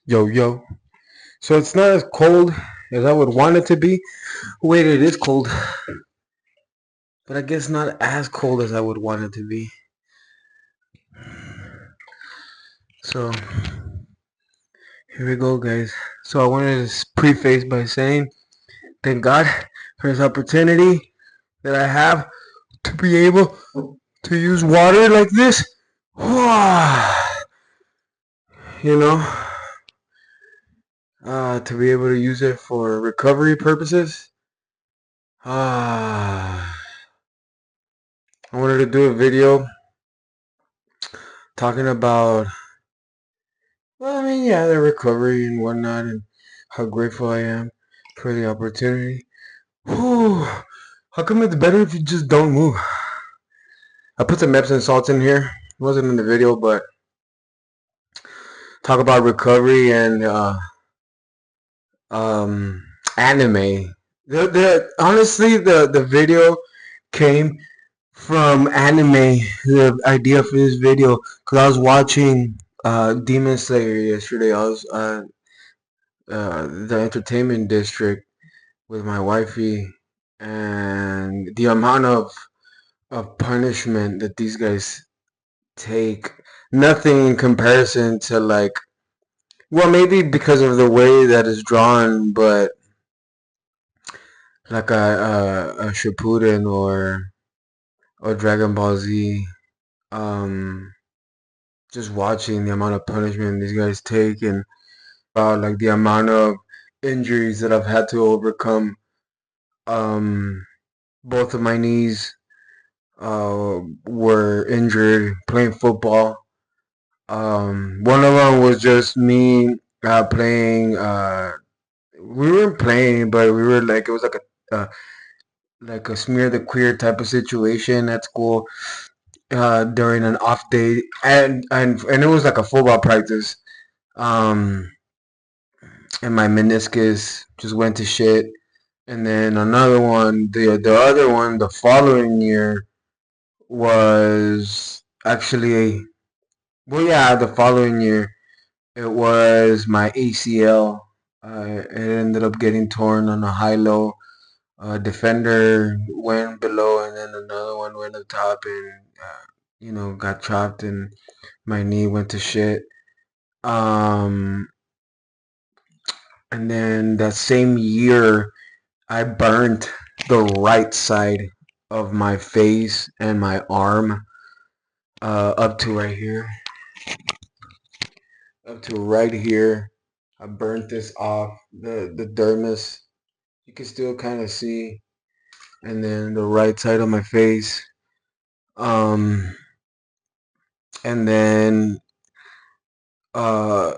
Yo, yo. So it's not as cold as I would want it to be. Wait, it is cold, but I guess not as cold as I would want it to be. So here we go, guys. So I wanted to preface by saying thank God for this opportunity that I have to be able to use water like this. You know, to be able to use it for recovery purposes. I wanted to do a video talking about, well, I mean, yeah, the recovery and whatnot, and how grateful I am for the opportunity. Whew. How come it's better if you just don't move? I put some Epsom salts in here. It wasn't in the video, but talk about recovery and um, anime. Honestly, the video came from anime. The idea for this video, because I was watching Demon Slayer yesterday. I was the entertainment district with my wifey, and the amount of punishment that these guys take, nothing in comparison to, like, well, maybe because of the way that it's drawn, but like a Shippuden or Dragon Ball Z, um just watching the amount of punishment these guys take, and like the amount of injuries that I've had to overcome. um Both of my knees were injured playing football. One of them was just me playing. We weren't playing, but we were like, it was like a smear the queer type of situation at school during an off day, and it was like a football practice. Um, and my meniscus just went to shit. And then another one, the other one, the following year was actually, well, yeah, the following year it was my ACL. It ended up getting torn on a high-low. Defender went below, and then another one went up top, and got chopped, and my knee went to shit. Um, and then that same year, I burnt the right side of my face and my arm, up to right here, up to right here. I burnt this off, the dermis. You can still kind of see, and then the right side of my face. Um, and then uh,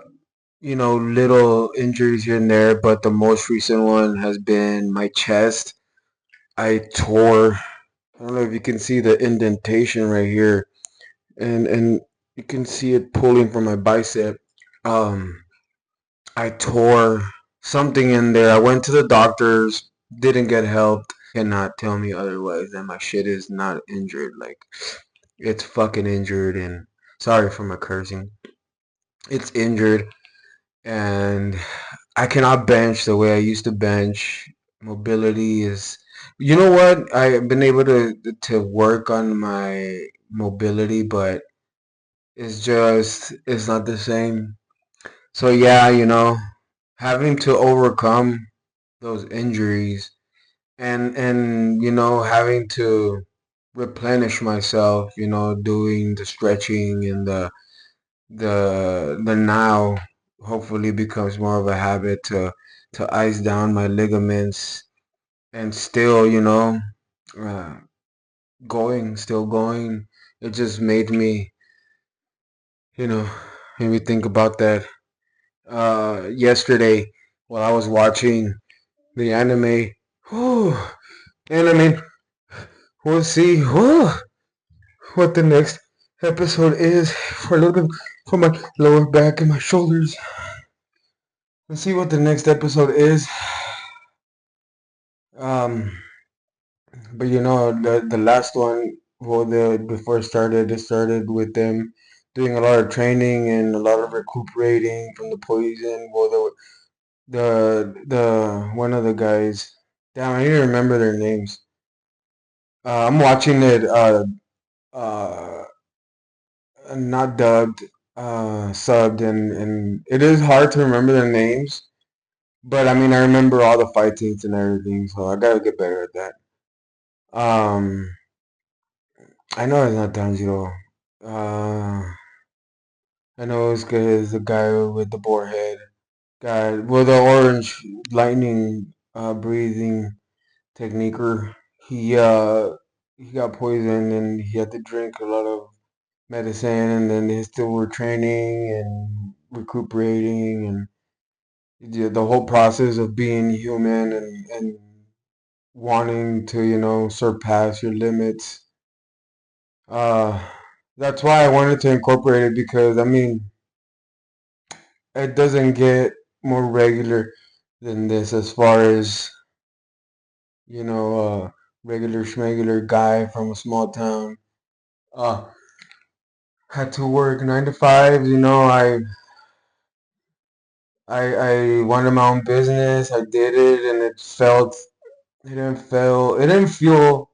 little injuries here and there, but the most recent one has been my chest. I tore. I don't know if you can see the indentation right here, and you can see it pulling from my bicep. Um, I tore something in there. I went to the doctors, didn't get help. Cannot tell me otherwise that my shit is not injured. Like, it's fucking injured, and sorry for my cursing. It's injured, and I cannot bench the way I used to bench. Mobility is, you know what? I've been able to work on my mobility, but it's not the same. So yeah, having to overcome those injuries, and having to replenish myself, doing the stretching and the now hopefully becomes more of a habit to ice down my ligaments, and still, uh, still going. It just you know made me think about that yesterday while I was watching the anime. Whew. And I mean, we'll see what the next episode is for a little bit, for my lower back and my shoulders. Let's see what the next episode is. Um, but the last one, well, the before it started with them doing a lot of training and a lot of recuperating from the poison. Well, the one of the guys, damn, I need to remember their names. I'm watching it uh not dubbed, subbed, and it is hard to remember their names. But I mean, I remember all the fight scenes and everything, so I gotta get better at that. Um, I know it's not Tanjiro. Uh, I know it's because the guy with the boar head, guy with the orange lightning breathing techniquer. He uh he got poisoned and he had to drink a lot of medicine, and then they still were training and recuperating, and the whole process of being human and wanting to, surpass your limits. Uh, that's why I wanted to incorporate it, because I mean, it doesn't get more regular than this as far as, regular schmegular guy from a small town. Uh, had to work 9 to 5. I wanted my own business. I did it, and it didn't feel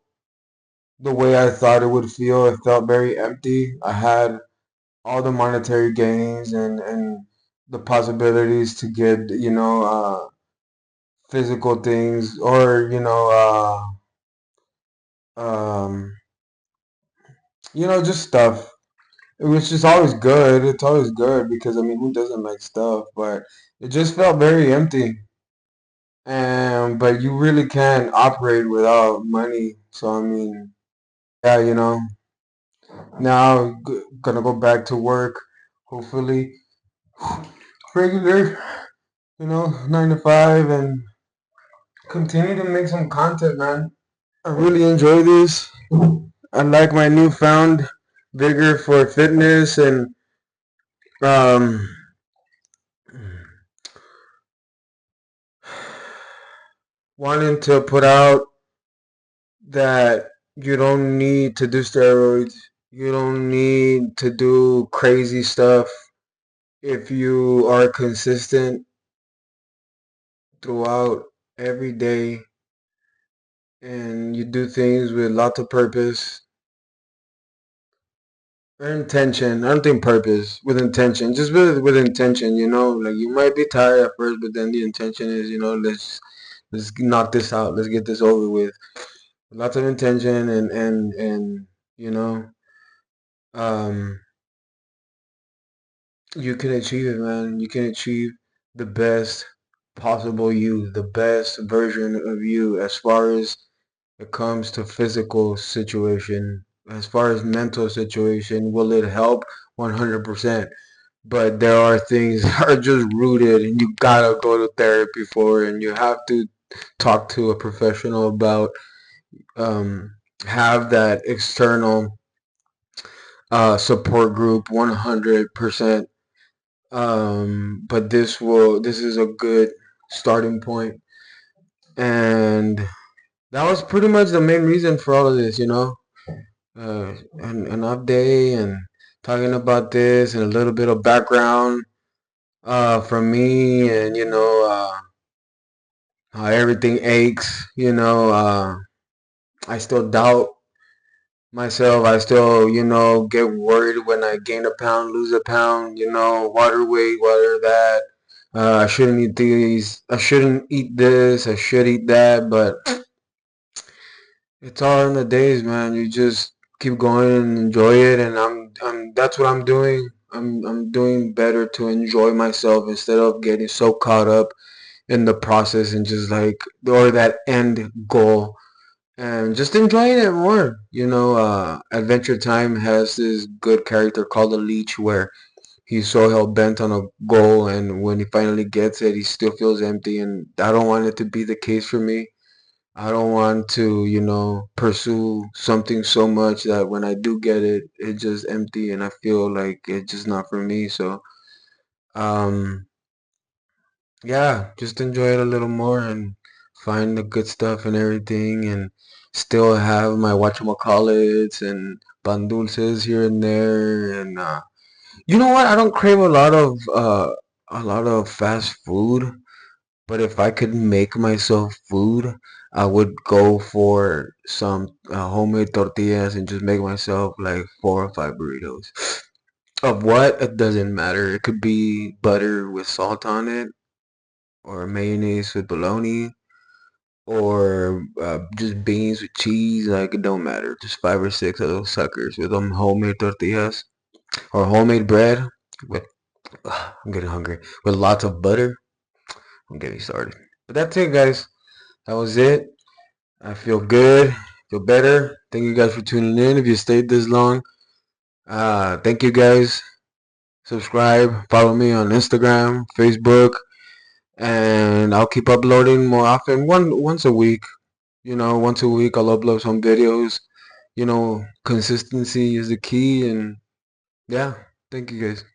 the way I thought it would feel. It felt very empty. I had all the monetary gains and the possibilities to get, physical things, or, um, just stuff. Which is always good. It's always good because, I mean, who doesn't like stuff? But it just felt very empty. And but you really can't operate without money. So I mean, yeah, now gonna go back to work, hopefully regular, 9 to 5, and continue to make some content, man. I really enjoy this. I like my newfound vigor for fitness and um wanting to put out that you don't need to do steroids. You don't need to do crazy stuff if you are consistent throughout every day and you do things with lots of purpose or intention. I don't think purpose, with intention. Just with intention, like you might be tired at first, but then the intention is, let's knock this out. Let's get this over with. Lots of intention and you know, um you can achieve it, man. You can achieve the best possible you, the best version of you, as far as it comes to physical situation. As far as mental situation, will it help? 100%. But there are things that are just rooted, and you gotta go to therapy for it, and you have to talk to a professional about, um, have that external support group 100%. But this is a good starting point, and that was pretty much the main reason for all of this, an update and talking about this and a little bit of background from me, and how everything aches. I still doubt myself. I still, get worried when I gain a pound, lose a pound. Water weight, water that. I shouldn't eat these. I shouldn't eat this. I should eat that. But it's all in the days, man. You just keep going and enjoy it, and that's what I'm doing. I'm doing better to enjoy myself instead of getting so caught up in the process and just like, or that end goal, and just enjoying it more. Adventure Time has this good character called a leech, where he's so hell bent on a goal, and when he finally gets it, he still feels empty. And I don't want it to be the case for me. I don't want to, pursue something so much that when I do get it, it's just empty and I feel like it's just not for me. So, um, yeah, just enjoy it a little more and find the good stuff and everything, and still have my whatchamacallits and pan dulces here and there, and You know what? I don't crave a lot of fast food, but if I could make myself food, I would go for some homemade tortillas and just make myself like 4 or 5 burritos. Of what? It doesn't matter. It could be butter with salt on it, or mayonnaise with bologna, or just beans with cheese. Like it don't matter. Just 5 or 6 of those suckers with them homemade tortillas or homemade bread with. I'm getting hungry. With lots of butter. I'm getting started. But that's it, guys. That was it. I feel good. Feel better. Thank you guys for tuning in. If you stayed this long, thank you guys. Subscribe. Follow me on Instagram, Facebook, and I'll keep uploading more often. Once a week. Once a week I'll upload some videos. Consistency is the key, and yeah. Thank you guys.